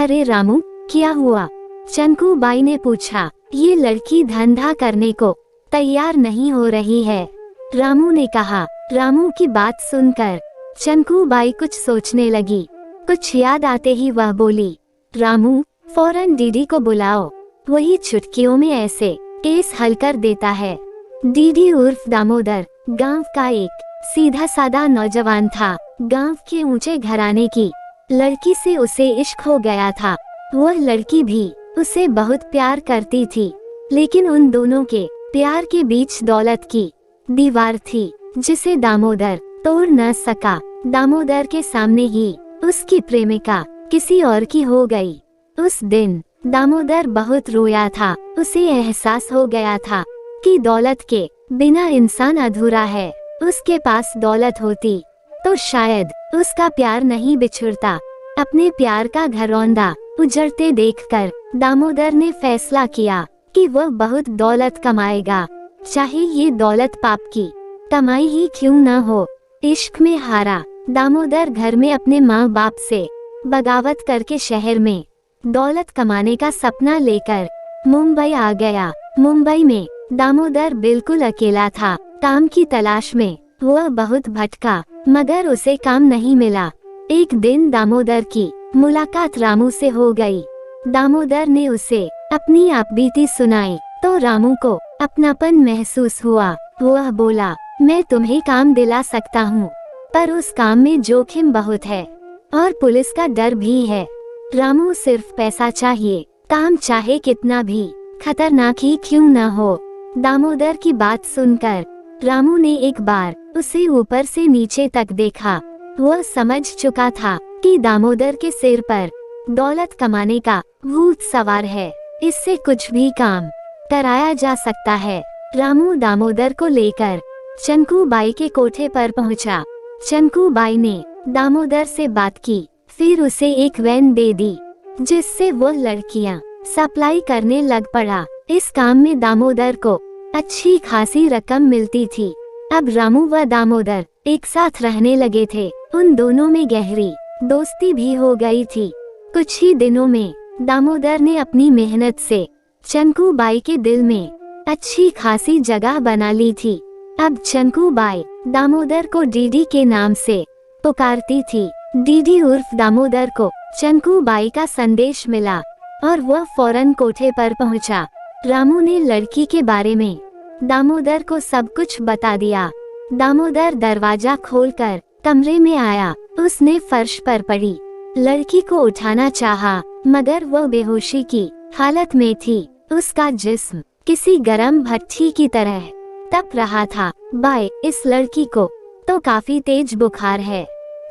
अरे रामू, क्या हुआ? चंकू बाई ने पूछा। ये लड़की धंधा करने को तैयार नहीं हो रही है, रामू ने कहा। रामू की बात सुनकर चंकू बाई कुछ सोचने लगी। कुछ याद आते ही वह बोली, रामू, फौरन डीडी को बुलाओ, वही चुटकियों में ऐसे केस हल कर देता है। डीडी उर्फ दामोदर गांव का एक सीधा साधा नौजवान था। गांव के ऊंचे घराने की लड़की से उसे इश्क हो गया था। वह लड़की भी उसे बहुत प्यार करती थी, लेकिन उन दोनों के प्यार के बीच दौलत की दीवार थी, जिसे दामोदर तोड़ न सका। दामोदर के सामने ही उसकी प्रेमिका किसी और की हो गई। उस दिन दामोदर बहुत रोया था। उसे एहसास हो गया था कि दौलत के बिना इंसान अधूरा है। उसके पास दौलत होती तो शायद उसका प्यार नहीं बिछुड़ता। अपने प्यार का घरौंदा उजड़ते देखकर दामोदर ने फैसला किया कि वह बहुत दौलत कमाएगा, चाहे ये दौलत पाप की कमाई ही क्यों न हो। इश्क में हारा दामोदर घर में अपने माँ बाप से बगावत करके शहर में दौलत कमाने का सपना लेकर मुंबई आ गया। मुंबई में दामोदर बिल्कुल अकेला था। काम की तलाश में वह बहुत भटका, मगर उसे काम नहीं मिला। एक दिन दामोदर की मुलाकात रामू से हो गई। दामोदर ने उसे अपनी आपबीती सुनाई तो रामू को अपनापन महसूस हुआ। वह बोला, मैं तुम्हें काम दिला सकता हूँ, पर उस काम में जोखिम बहुत है और पुलिस का डर भी है। रामू सिर्फ पैसा चाहिए, काम चाहे कितना भी खतरनाक ही क्यों न हो। दामोदर की बात सुनकर रामू ने एक बार उसे ऊपर से नीचे तक देखा। वह समझ चुका था कि दामोदर के सिर पर दौलत कमाने का भूत सवार है। इससे कुछ भी काम कराया जा सकता है। रामू दामोदर को लेकर चंकू बाई के कोठे पर पहुंचा। चंकू बाई ने दामोदर से बात की, फिर उसे एक वैन दे दी, जिससे वह लड़कियां सप्लाई करने लग पड़ा। इस काम में दामोदर को अच्छी खासी रकम मिलती थी। अब रामू व दामोदर एक साथ रहने लगे थे। उन दोनों में गहरी दोस्ती भी हो गई थी। कुछ ही दिनों में दामोदर ने अपनी मेहनत से चंकू बाई के दिल में अच्छी खासी जगह बना ली थी। अब चंकू बाई दामोदर को डीडी के नाम से पुकारती थी। डीडी उर्फ दामोदर को चंकू बाई का संदेश मिला और वह फौरन कोठे पर पहुंचा। रामू ने लड़की के बारे में दामोदर को सब कुछ बता दिया। दामोदर दरवाजा खोलकर कमरे में आया। उसने फर्श पर पड़ी लड़की को उठाना चाहा, मगर वह बेहोशी की हालत में थी। उसका जिस्म किसी गरम भट्ठी की तरह तप रहा था। बाई, इस लड़की को तो काफी तेज बुखार है,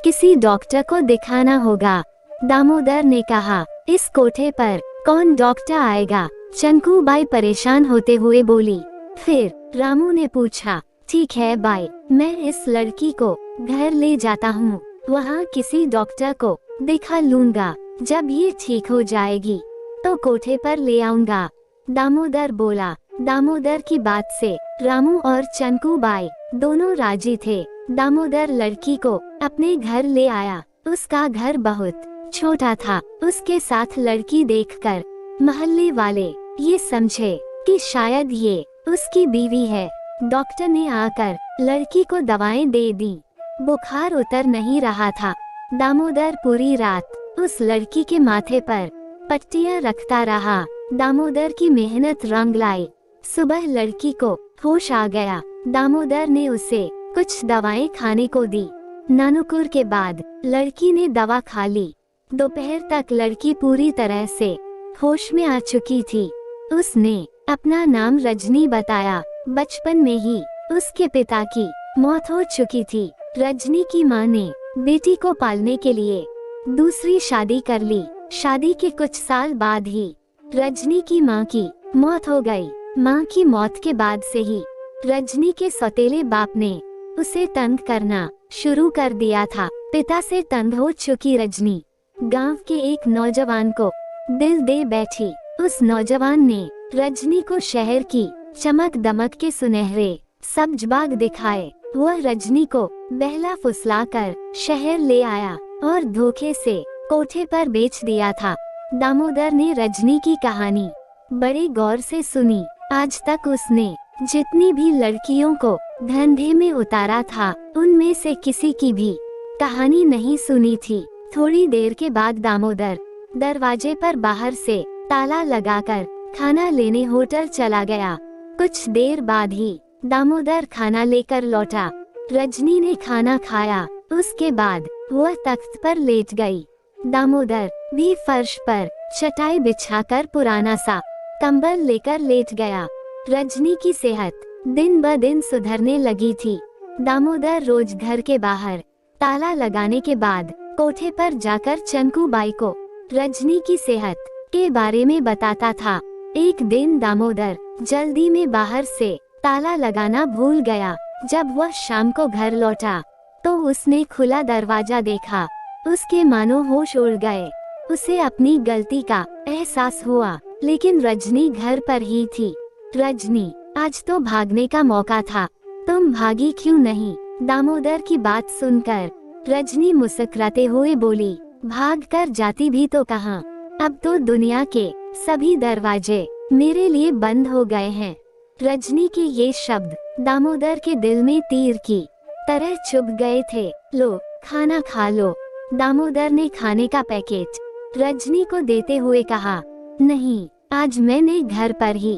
किसी डॉक्टर को दिखाना होगा, दामोदर ने कहा। इस कोठे पर कौन डॉक्टर आएगा? चंकू बाई परेशान होते हुए बोली। फिर रामू ने पूछा, ठीक है बाई, मैं इस लड़की को घर ले जाता हूँ, वहाँ किसी डॉक्टर को दिखा लूंगा। जब ये ठीक हो जाएगी तो कोठे पर ले आऊंगा, दामोदर बोला। दामोदर की बात से रामू और चंकू बाई दोनों राजी थे। दामोदर लड़की को अपने घर ले आया। उसका घर बहुत छोटा था। उसके साथ लड़की देखकर मोहल्ले वाले ये समझे कि शायद ये उसकी बीवी है। डॉक्टर ने आकर लड़की को दवाएं दे दी। बुखार उतर नहीं रहा था। दामोदर पूरी रात उस लड़की के माथे पर पट्टियां रखता रहा। दामोदर की मेहनत रंग लाई। सुबह लड़की को होश आ गया। दामोदर ने उसे कुछ दवाएं खाने को दी। नानुकुर के बाद लड़की ने दवा खा ली। दोपहर तक लड़की पूरी तरह से होश में आ चुकी थी। उसने अपना नाम रजनी बताया। बचपन में ही उसके पिता की मौत हो चुकी थी। रजनी की मां ने बेटी को पालने के लिए दूसरी शादी कर ली। शादी के कुछ साल बाद ही रजनी की मां की मौत हो गई। मां की मौत के बाद से ही रजनी के सौतेले बाप ने उसे तंग करना शुरू कर दिया था। पिता से तंग हो चुकी रजनी गांव के एक नौजवान को दिल दे बैठी। उस नौजवान ने रजनी को शहर की चमक दमक के सुनहरे सब्ज बाग दिखाए। वह रजनी को बहला फुसला कर शहर ले आया और धोखे से कोठे पर बेच दिया था। दामोदर ने रजनी की कहानी बड़े गौर से सुनी। आज तक उसने जितनी भी लड़कियों को धंधे में उतारा था, उनमें से किसी की भी कहानी नहीं सुनी थी। थोड़ी देर के बाद दामोदर दरवाजे पर बाहर से ताला लगाकर खाना लेने होटल चला गया। कुछ देर बाद ही दामोदर खाना लेकर लौटा। रजनी ने खाना खाया, उसके बाद वह तख्त पर लेट गई। दामोदर भी फर्श पर चटाई बिछाकर पुराना सा कंबल लेकर लेट गया। रजनी की सेहत दिन ब दिन सुधरने लगी थी। दामोदर रोज घर के बाहर ताला लगाने के बाद कोठे पर जाकर चंकूबाई को रजनी की सेहत के बारे में बताता था। एक दिन दामोदर जल्दी में बाहर से ताला लगाना भूल गया। जब वह शाम को घर लौटा तो उसने खुला दरवाजा देखा। उसके मानो होश उड़ गए। उसे अपनी गलती का एहसास हुआ, लेकिन रजनी घर पर ही थी। रजनी, आज तो भागने का मौका था, तुम भागी क्यों नहीं? दामोदर की बात सुनकर रजनी मुस्कुराते हुए बोली, भाग कर जाती भी तो कहाँ, अब तो दुनिया के सभी दरवाजे मेरे लिए बंद हो गए हैं। रजनी के ये शब्द दामोदर के दिल में तीर की तरह चुभ गए थे। लो, खाना खा लो। दामोदर ने खाने का पैकेट रजनी को देते हुए कहा, नहीं, आज मैंने घर पर ही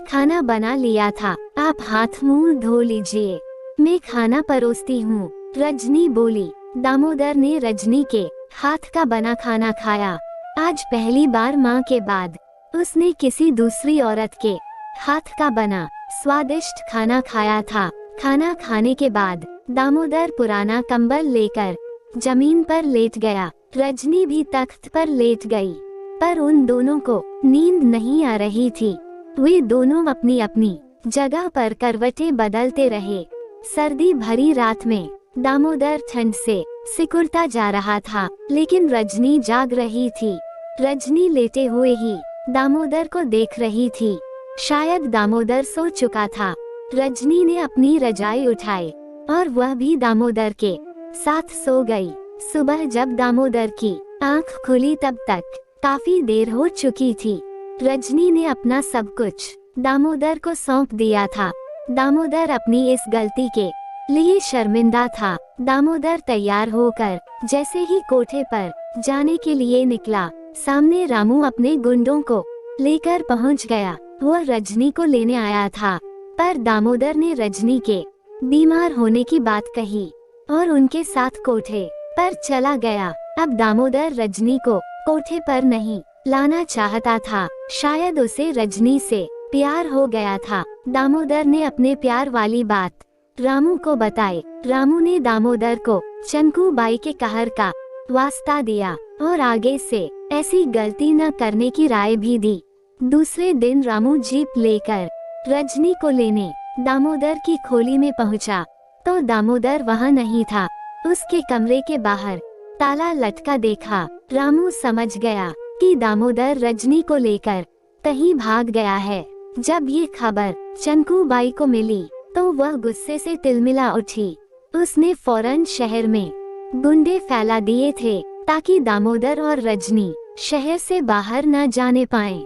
खाना बना लिया था, आप हाथ मुंह धो लीजिए, मैं खाना परोसती हूँ। रजनी बोली। दामोदर ने रजनी के हाथ का बना खाना खाया। आज पहली बार माँ के बाद उसने किसी दूसरी औरत के हाथ का बना स्वादिष्ट खाना खाया था। खाना खाने के बाद दामोदर पुराना कंबल लेकर जमीन पर लेट गया। रजनी भी तख्त पर लेट गई, पर उन दोनों को नींद नहीं आ रही थी। वे दोनों अपनी अपनी जगह पर करवटें बदलते रहे। सर्दी भरी रात में दामोदर ठंड से सिकुड़ता जा रहा था, लेकिन रजनी जाग रही थी। रजनी लेटे हुए ही दामोदर को देख रही थी। शायद दामोदर सो चुका था। रजनी ने अपनी रजाई उठाई और वह भी दामोदर के साथ सो गई। सुबह जब दामोदर की आंख खुली तब तक काफी देर हो चुकी थी। रजनी ने अपना सब कुछ दामोदर को सौंप दिया था। दामोदर अपनी इस गलती के लिए शर्मिंदा था। दामोदर तैयार होकर जैसे ही कोठे पर जाने के लिए निकला, सामने रामू अपने गुंडों को लेकर पहुंच गया। वह रजनी को लेने आया था, पर दामोदर ने रजनी के बीमार होने की बात कही और उनके साथ कोठे पर चला गया। अब दामोदर रजनी को कोठे पर नहीं लाना चाहता था। शायद उसे रजनी से प्यार हो गया था। दामोदर ने अपने प्यार वाली बात रामू को बताई। रामू ने दामोदर को चंकूबाई के कहर का वास्ता दिया और आगे से ऐसी गलती न करने की राय भी दी। दूसरे दिन रामू जीप लेकर रजनी को लेने दामोदर की खोली में पहुंचा, तो दामोदर वहां नहीं था। उसके कमरे के बाहर ताला लटका देखा। रामू समझ गया कि दामोदर रजनी को लेकर कहीं भाग गया है। जब ये खबर चंकूबाई को मिली तो वह गुस्से से तिलमिला उठी। उसने फौरन शहर में गुंडे फैला दिए थे ताकि दामोदर और रजनी शहर से बाहर न जाने पाएं।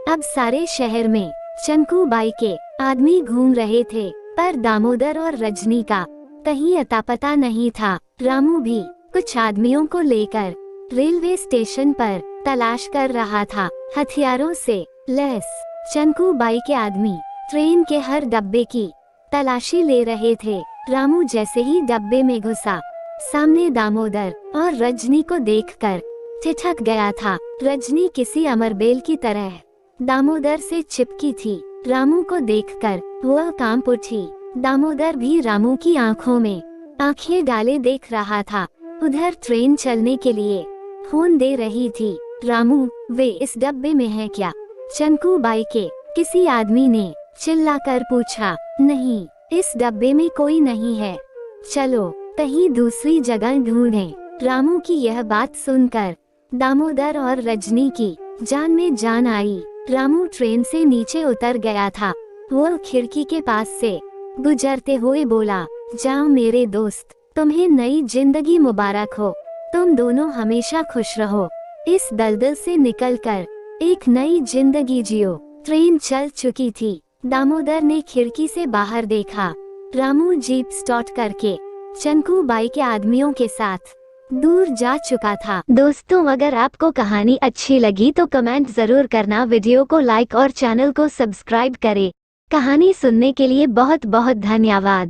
अब सारे शहर में चंकूबाई के आदमी घूम रहे थे, पर दामोदर और रजनी का कहीं अता पता नहीं था। रामू भी कुछ आदमियों को लेकर रेलवे स्टेशन पर तलाश कर रहा था, हथियारों से लैस। चंकूबाई के आदमी ट्रेन के हर डब्बे की तलाशी ले रहे थे। रामू जैसे ही डब्बे में घुसा, सामने दामोदर और रजनी को देखकर ठिठक गया था। रजनी किसी अमरबेल की तरह दामोदर से चिपकी थी। रामू को देखकर वह कांप उठी। दामोदर भी रामू की आंखों में आंखें डाले देख रहा था। उधर ट्रेन चलने के लिए फोन दे रही थी। रामू, वे इस डब्बे में है क्या? चंकूबाई के किसी आदमी ने चिल्लाकर पूछा। नहीं, इस डब्बे में कोई नहीं है, चलो कहीं दूसरी जगह ढूंढें। रामू की यह बात सुनकर दामोदर और रजनी की जान में जान आई। रामू ट्रेन से नीचे उतर गया था। वह खिड़की के पास से गुजरते हुए बोला, जाओ मेरे दोस्त, तुम्हें नई जिंदगी मुबारक हो, तुम दोनों हमेशा खुश रहो। इस दलदल से निकलकर एक नई जिंदगी जियो। ट्रेन चल चुकी थी। दामोदर ने खिड़की से बाहर देखा। रामू जीप स्टार्ट करके चंकू बाई के आदमियों के साथ दूर जा चुका था। दोस्तों, अगर आपको कहानी अच्छी लगी तो कमेंट जरूर करना, वीडियो को लाइक और चैनल को सब्सक्राइब करें। कहानी सुनने के लिए बहुत बहुत धन्यवाद।